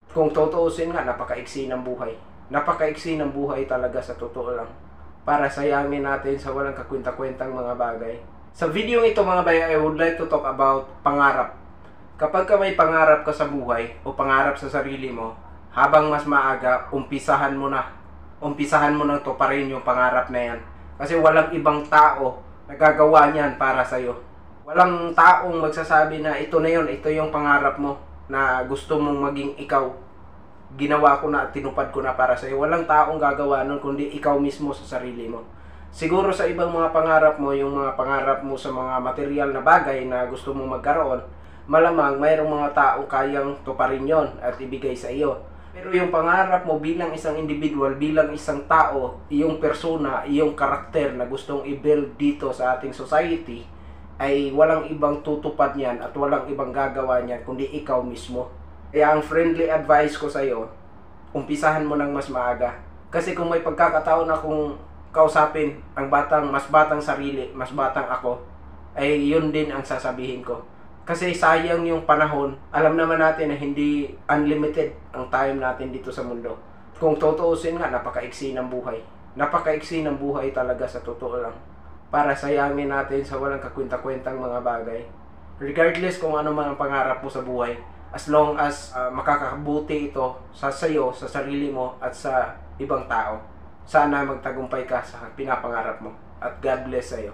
Kung tutuusin nga, napakaiksi ng buhay. Napakaiksi ng buhay talaga sa totoo lang. Para sayangin natin sa walang kakwenta-kwentang mga bagay. Sa video ito mga bay, I would like to talk about pangarap. Kapag ka may pangarap ka sa buhay o pangarap sa sarili mo, habang mas maaga, umpisahan mo na. Umpisahan mo nang tuparin yung pangarap na yan. Kasi walang ibang tao na gagawa niyan para sa'yo. Walang taong magsasabi na ito na yun, ito yung pangarap mo na gusto mong maging ikaw. Ginawa ko na, tinupad ko na para sa'yo. Walang taong gagawa nun kundi ikaw mismo sa sarili mo. Siguro sa ibang mga pangarap mo, yung mga pangarap mo sa mga material na bagay na gusto mong magkaroon, malamang mayroong mga taong kayang tuparin yon at ibigay sa iyo. Pero yung pangarap mo bilang isang individual, bilang isang tao, iyong persona, iyong karakter na gustong i-build dito sa ating society, ay walang ibang tutupad niyan at walang ibang gagawa niyan kundi ikaw mismo. Kaya ang friendly advice ko sa iyo, umpisahan mo ng mas maaga. Kasi kung may pagkakataon akong kausapin ang mas batang sarili, mas batang ako, ay yun din ang sasabihin ko. Kasi sayang yung panahon. Alam naman natin na hindi unlimited ang time natin dito sa mundo. Kung tutuusin nga, napakaiksi ng buhay. Napakaiksi ng buhay talaga sa totoo lang. Para sayangin natin sa walang kakwenta-kwentang mga bagay. Regardless kung ano man ang pangarap mo sa buhay, as long as makakabuti ito sa sayo, sa sarili mo, at sa ibang tao. Sana magtagumpay ka sa pinapangarap mo. At God bless sa'yo.